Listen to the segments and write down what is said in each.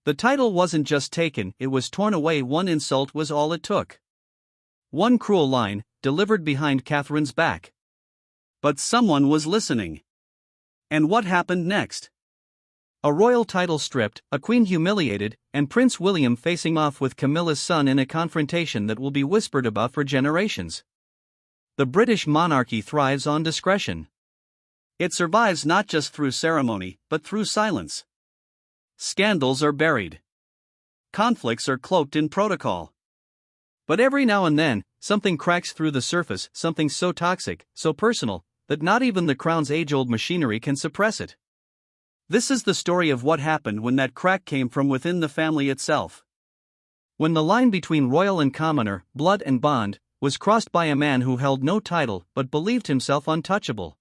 The title wasn't just taken, it was torn away. One insult was all it took. One cruel line, delivered behind Catherine's back. But someone was listening. And what happened next? A royal title stripped, a queen humiliated, and Prince William facing off with Camilla's son in a confrontation that will be whispered about for generations. The British monarchy thrives on discretion. It survives not just through ceremony, but through silence. Scandals are buried. Conflicts are cloaked in protocol. But every now and then, something cracks through the surface, something so toxic, so personal, that not even the crown's age-old machinery can suppress it. This is the story of what happened when that crack came from within the family itself. When the line between royal and commoner, blood and bond, was crossed by a man who held no title but believed himself untouchable.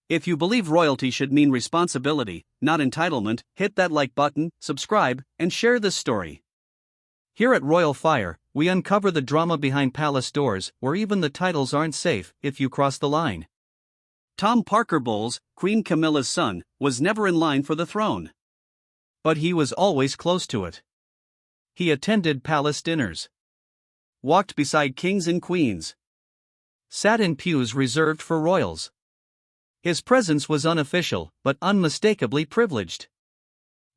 If you believe royalty should mean responsibility, not entitlement, hit that like button, subscribe, and share this story. Here at Royal Fire, we uncover the drama behind palace doors, where even the titles aren't safe if you cross the line. Tom Parker Bowles, Queen Camilla's son, was never in line for the throne. But he was always close to it. He attended palace dinners. Walked beside kings and queens. Sat in pews reserved for royals. His presence was unofficial, but unmistakably privileged.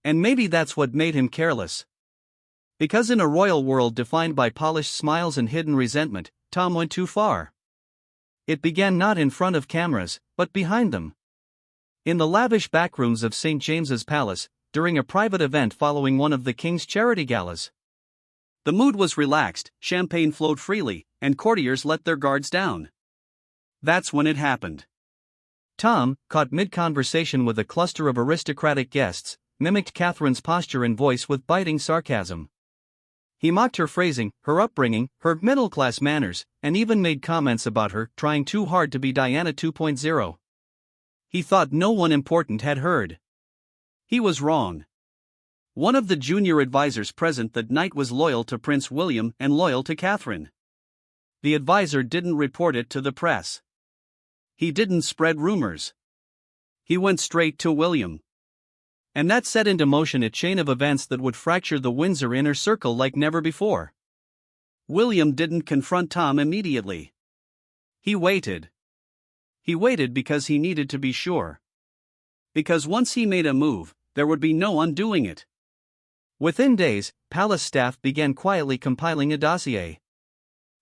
And maybe that's what made him careless. Because in a royal world defined by polished smiles and hidden resentment, Tom went too far. It began not in front of cameras, but behind them. In the lavish backrooms of St. James's Palace, during a private event following one of the king's charity galas. The mood was relaxed, champagne flowed freely, and courtiers let their guards down. That's when it happened. Tom, caught mid-conversation with a cluster of aristocratic guests, mimicked Catherine's posture and voice with biting sarcasm. He mocked her phrasing, her upbringing, her middle-class manners, and even made comments about her trying too hard to be Diana 2.0. He thought no one important had heard. He was wrong. One of the junior advisors present that night was loyal to Prince William and loyal to Catherine. The advisor didn't report it to the press. He didn't spread rumors. He went straight to William. And that set into motion a chain of events that would fracture the Windsor inner circle like never before. William didn't confront Tom immediately. He waited. He waited because he needed to be sure. Because once he made a move, there would be no undoing it. Within days, palace staff began quietly compiling a dossier.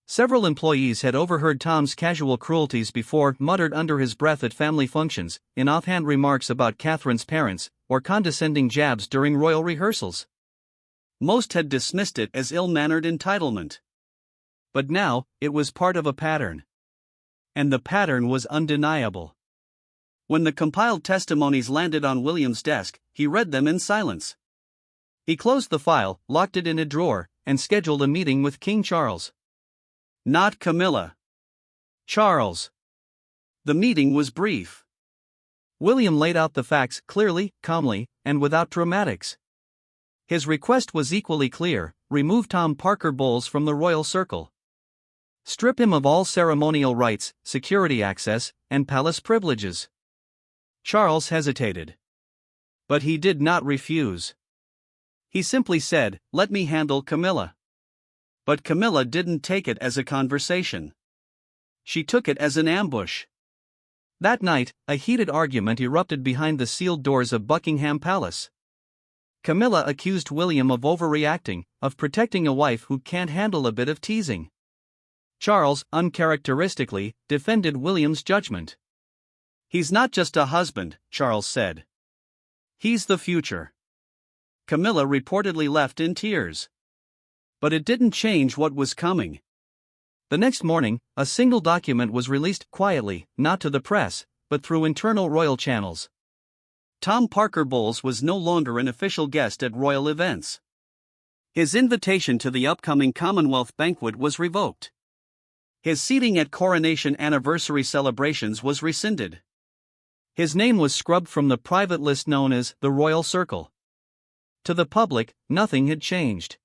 Several employees had overheard Tom's casual cruelties before, muttered under his breath at family functions, in offhand remarks about Catherine's parents, or condescending jabs during royal rehearsals. Most had dismissed it as ill-mannered entitlement. But now, it was part of a pattern. And the pattern was undeniable. When the compiled testimonies landed on William's desk, he read them in silence. He closed the file, locked it in a drawer, and scheduled a meeting with King Charles. Not Camilla. Charles. The meeting was brief. William laid out the facts clearly, calmly, and without dramatics. His request was equally clear: remove Tom Parker Bowles from the royal circle. Strip him of all ceremonial rights, security access, and palace privileges. Charles hesitated. But he did not refuse. He simply said, "Let me handle Camilla." But Camilla didn't take it as a conversation. She took it as an ambush. That night, a heated argument erupted behind the sealed doors of Buckingham Palace. Camilla accused William of overreacting, of protecting a wife who can't handle a bit of teasing. Charles, uncharacteristically, defended William's judgment. "He's not just a husband," Charles said. "He's the future." Camilla reportedly left in tears. But it didn't change what was coming. The next morning, a single document was released quietly, not to the press, but through internal royal channels. Tom Parker Bowles was no longer an official guest at royal events. His invitation to the upcoming Commonwealth banquet was revoked. His seating at coronation anniversary celebrations was rescinded. His name was scrubbed from the private list known as the Royal Circle. To the public, nothing had changed.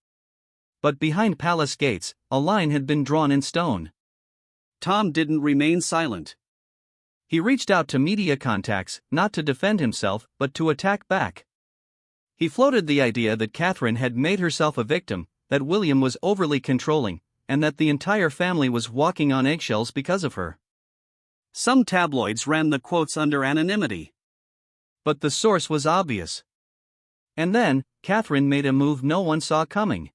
But behind palace gates, a line had been drawn in stone. Tom didn't remain silent. He reached out to media contacts, not to defend himself, but to attack back. He floated the idea that Catherine had made herself a victim, that William was overly controlling, and that the entire family was walking on eggshells because of her. Some tabloids ran the quotes under anonymity. But the source was obvious. And then, Catherine made a move no one saw coming.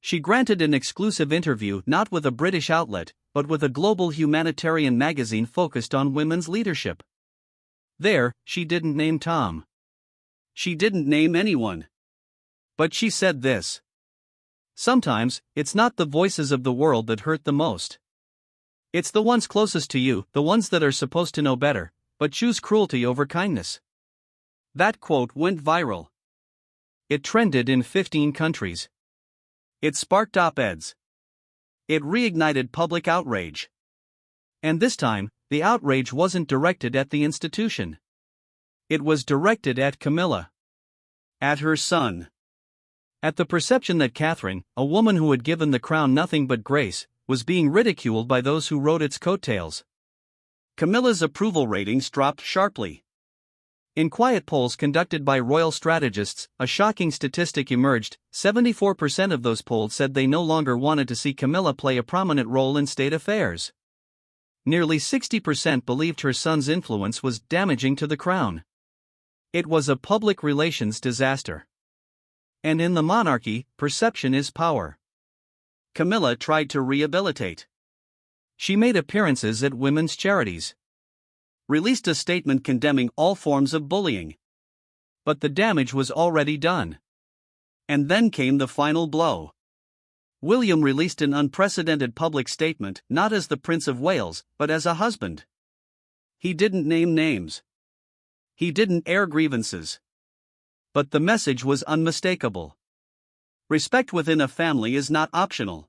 She granted an exclusive interview not with a British outlet, but with a global humanitarian magazine focused on women's leadership. There, she didn't name Tom. She didn't name anyone. But she said this: "Sometimes, it's not the voices of the world that hurt the most. It's the ones closest to you, the ones that are supposed to know better, but choose cruelty over kindness." That quote went viral. It trended in 15 countries. It sparked op-eds. It reignited public outrage. And this time, the outrage wasn't directed at the institution. It was directed at Camilla. At her son. At the perception that Catherine, a woman who had given the crown nothing but grace, was being ridiculed by those who rode its coattails. Camilla's approval ratings dropped sharply. In quiet polls conducted by royal strategists, a shocking statistic emerged: 74% of those polled said they no longer wanted to see Camilla play a prominent role in state affairs. Nearly 60% believed her son's influence was damaging to the crown. It was a public relations disaster. And in the monarchy, perception is power. Camilla tried to rehabilitate. She made appearances at women's charities. Released a statement condemning all forms of bullying. But the damage was already done. And then came the final blow. William released an unprecedented public statement, not as the Prince of Wales, but as a husband. He didn't name names. He didn't air grievances. But the message was unmistakable. Respect within a family is not optional.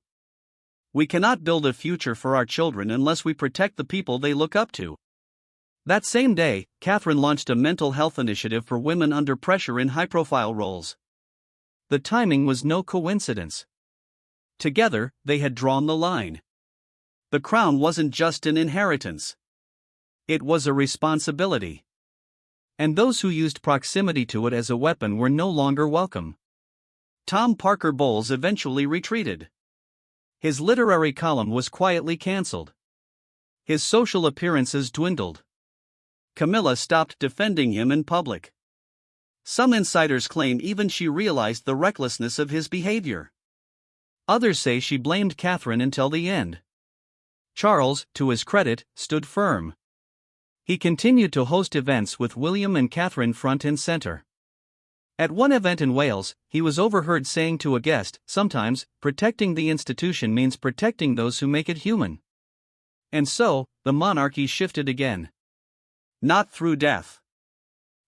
We cannot build a future for our children unless we protect the people they look up to. That same day, Catherine launched a mental health initiative for women under pressure in high-profile roles. The timing was no coincidence. Together, they had drawn the line. The crown wasn't just an inheritance. It was a responsibility. And those who used proximity to it as a weapon were no longer welcome. Tom Parker Bowles eventually retreated. His literary column was quietly cancelled. His social appearances dwindled. Camilla stopped defending him in public. Some insiders claim even she realized the recklessness of his behavior. Others say she blamed Catherine until the end. Charles, to his credit, stood firm. He continued to host events with William and Catherine front and center. At one event in Wales, he was overheard saying to a guest, "Sometimes, protecting the institution means protecting those who make it human." And so, the monarchy shifted again. Not through death.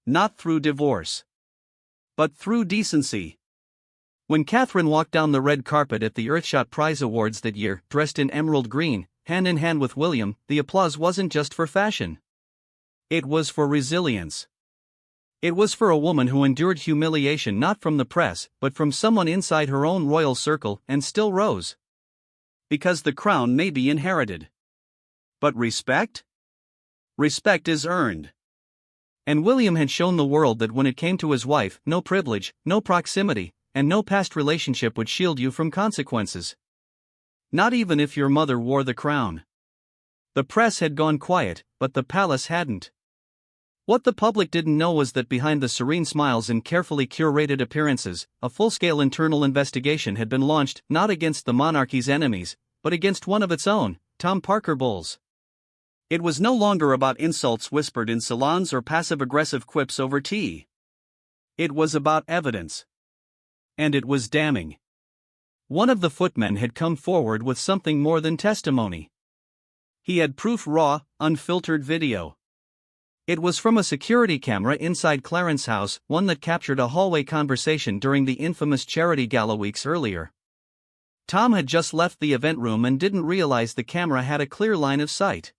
Not through divorce. But through decency. When Catherine walked down the red carpet at the Earthshot Prize Awards that year, dressed in emerald green, hand in hand with William, the applause wasn't just for fashion. It was for resilience. It was for a woman who endured humiliation not from the press, but from someone inside her own royal circle, and still rose. Because the crown may be inherited. But respect? Respect is earned. And William had shown the world that when it came to his wife, no privilege, no proximity, and no past relationship would shield you from consequences. Not even if your mother wore the crown. The press had gone quiet, but the palace hadn't. What the public didn't know was that behind the serene smiles and carefully curated appearances, a full-scale internal investigation had been launched, not against the monarchy's enemies, but against one of its own, Tom Parker Bowles. It was no longer about insults whispered in salons or passive-aggressive quips over tea. It was about evidence. And it was damning. One of the footmen had come forward with something more than testimony. He had proof, raw, unfiltered video. It was from a security camera inside Clarence's house, one that captured a hallway conversation during the infamous charity gala weeks earlier. Tom had just left the event room and didn't realize the camera had a clear line of sight.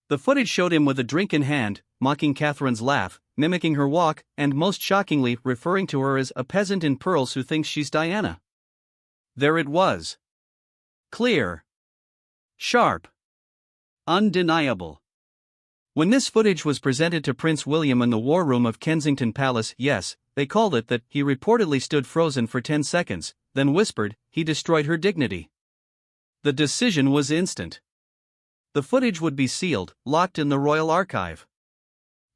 The footage showed him with a drink in hand, mocking Catherine's laugh, mimicking her walk, and most shockingly, referring to her as a peasant in pearls who thinks she's Diana. There it was. Clear. Sharp. Undeniable. When this footage was presented to Prince William in the war room of Kensington Palace, yes, they called it that he reportedly stood frozen for 10 seconds, then whispered he destroyed her dignity. The decision was instant. The footage would be sealed, locked in the royal archive.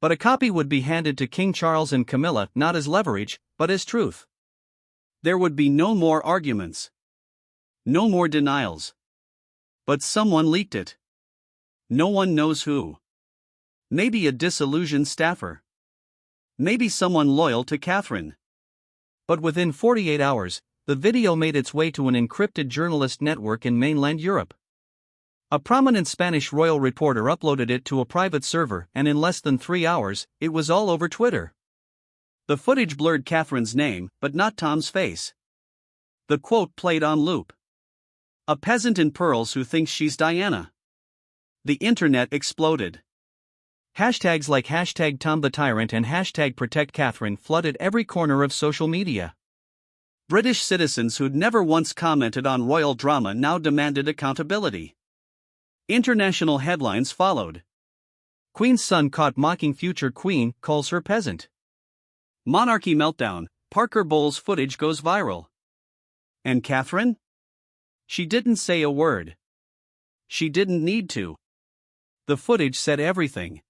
But a copy would be handed to King Charles and Camilla not as leverage, but as truth. There would be no more arguments. No more denials. But someone leaked it. No one knows who. Maybe a disillusioned staffer. Maybe someone loyal to Catherine. But within 48 hours, the video made its way to an encrypted journalist network in mainland Europe. A prominent Spanish royal reporter uploaded it to a private server, and in less than 3 hours, it was all over Twitter. The footage blurred Catherine's name, but not Tom's face. The quote played on loop. "A peasant in pearls who thinks she's Diana." The internet exploded. Hashtags like hashtag Tom the Tyrant and hashtag Protect Catherine flooded every corner of social media. British citizens who'd never once commented on royal drama now demanded accountability. International headlines followed. Queen's son caught mocking future queen, calls her peasant. Monarchy meltdown, Parker Bowles footage goes viral. And Catherine? She didn't say a word. She didn't need to. The footage said everything.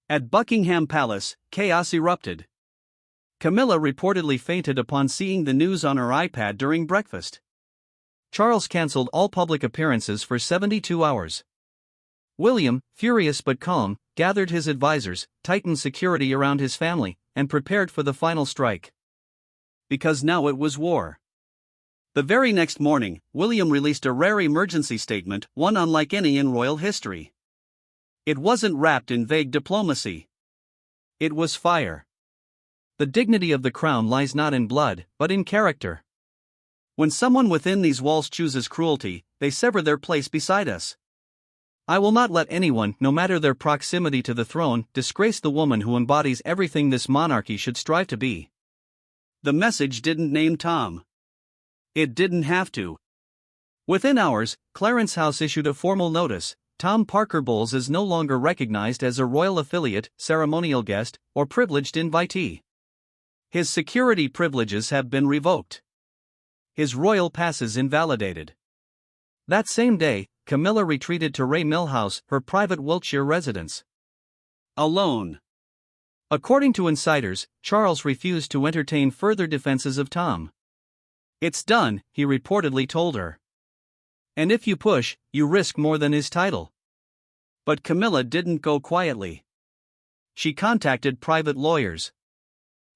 At Buckingham Palace, chaos erupted. Camilla reportedly fainted upon seeing the news on her iPad during breakfast. Charles cancelled all public appearances for 72 hours. William, furious but calm, gathered his advisors, tightened security around his family, and prepared for the final strike. Because now it was war. The very next morning, William released a rare emergency statement, one unlike any in royal history. It wasn't wrapped in vague diplomacy. It was fire. The dignity of the crown lies not in blood, but in character. When someone within these walls chooses cruelty, they sever their place beside us. I will not let anyone, no matter their proximity to the throne, disgrace the woman who embodies everything this monarchy should strive to be. The message didn't name Tom. It didn't have to. Within hours, Clarence House issued a formal notice: Tom Parker Bowles is no longer recognized as a royal affiliate, ceremonial guest, or privileged invitee. His security privileges have been revoked. His royal passes invalidated. That same day, Camilla retreated to Ray Mill House, her private Wiltshire residence. Alone. According to insiders, Charles refused to entertain further defenses of Tom. "It's done," he reportedly told her. "And if you push, you risk more than his title." But Camilla didn't go quietly. She contacted private lawyers.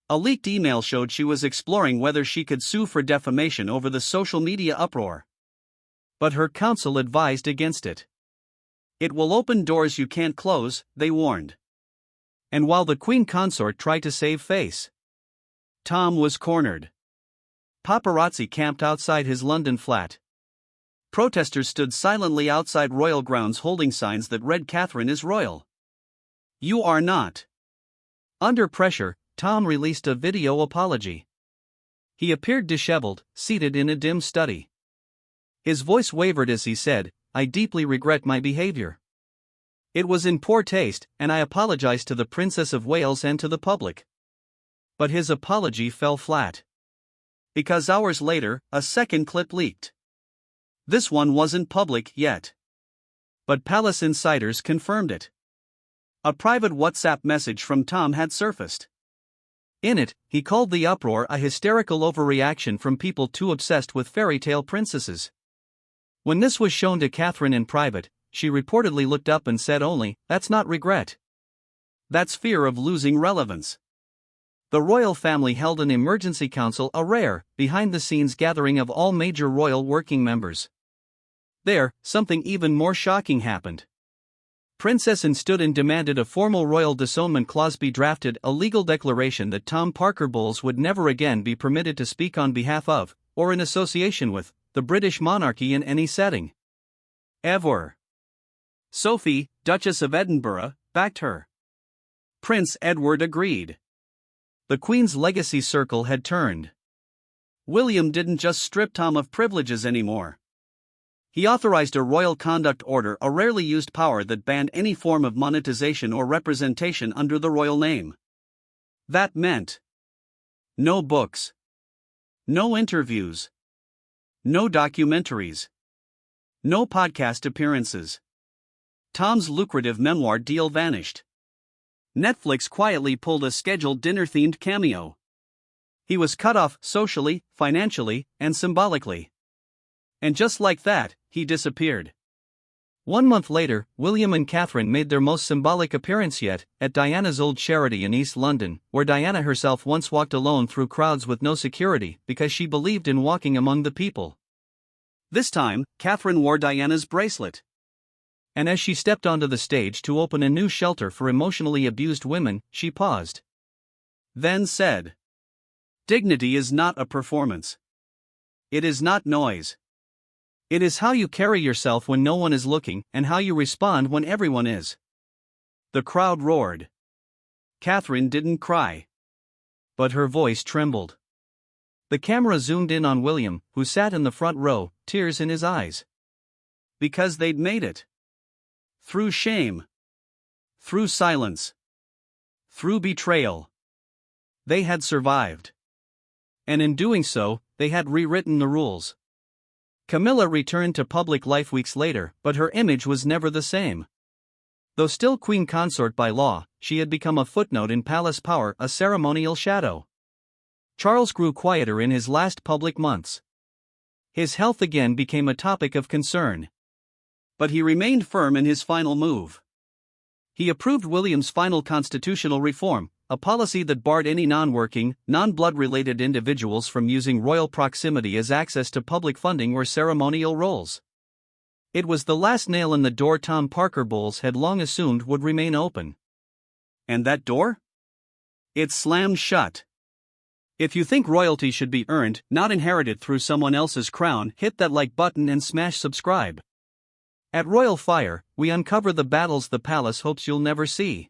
A leaked email showed she was exploring whether she could sue for defamation over the social media uproar. But her counsel advised against it. "It will open doors you can't close," they warned. And while the Queen Consort tried to save face, Tom was cornered. Paparazzi camped outside his London flat. Protesters stood silently outside royal grounds holding signs that read "Catherine is royal. You are not." Under pressure, Tom released a video apology. He appeared disheveled, seated in a dim study. His voice wavered as he said, "I deeply regret my behavior. It was in poor taste, and I apologize to the Princess of Wales and to the public." But his apology fell flat. Because hours later, a second clip leaked. This one wasn't public yet. But palace insiders confirmed it. A private WhatsApp message from Tom had surfaced. In it, he called the uproar a hysterical overreaction from people too obsessed with fairy tale princesses. When this was shown to Catherine in private, she reportedly looked up and said only, "That's not regret. That's fear of losing relevance." The royal family held an emergency council, a rare, behind-the-scenes gathering of all major royal working members. There, something even more shocking happened. Princess Anne stood and demanded a formal royal disownment clause be drafted, a legal declaration that Tom Parker Bowles would never again be permitted to speak on behalf of, or in association with, the British monarchy in any setting. Ever. Sophie, Duchess of Edinburgh, backed her. Prince Edward agreed. The Queen's legacy circle had turned. William didn't just strip Tom of privileges anymore. He authorized a royal conduct order, a rarely used power that banned any form of monetization or representation under the royal name. That meant No books. No interviews. No documentaries. No podcast appearances. Tom's lucrative memoir deal vanished. Netflix quietly pulled a scheduled dinner-themed cameo. He was cut off socially, financially, and symbolically. And just like that, he disappeared. 1 month later, William and Catherine made their most symbolic appearance yet, at Diana's old charity in East London, where Diana herself once walked alone through crowds with no security because she believed in walking among the people. This time, Catherine wore Diana's bracelet. And as she stepped onto the stage to open a new shelter for emotionally abused women, she paused. Then said, "Dignity is not a performance. It is not noise. It is how you carry yourself when no one is looking and how you respond when everyone is." The crowd roared. Catherine didn't cry. But her voice trembled. The camera zoomed in on William, who sat in the front row, tears in his eyes. Because they'd made it. Through shame. Through silence. Through betrayal. They had survived. And in doing so, they had rewritten the rules. Camilla returned to public life weeks later, but her image was never the same. Though still queen consort by law, she had become a footnote in palace power, a ceremonial shadow. Charles grew quieter in his last public months. His health again became a topic of concern. But he remained firm in his final move. He approved William's final constitutional reform, a policy that barred any non-working, non-blood-related individuals from using royal proximity as access to public funding or ceremonial roles. It was the last nail in the door Tom Parker Bowles had long assumed would remain open. And that door? It slammed shut. If you think royalty should be earned, not inherited through someone else's crown, hit that like button and smash subscribe. At Royal Fire, we uncover the battles the palace hopes you'll never see.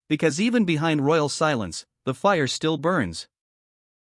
Because even behind royal silence, the fire still burns.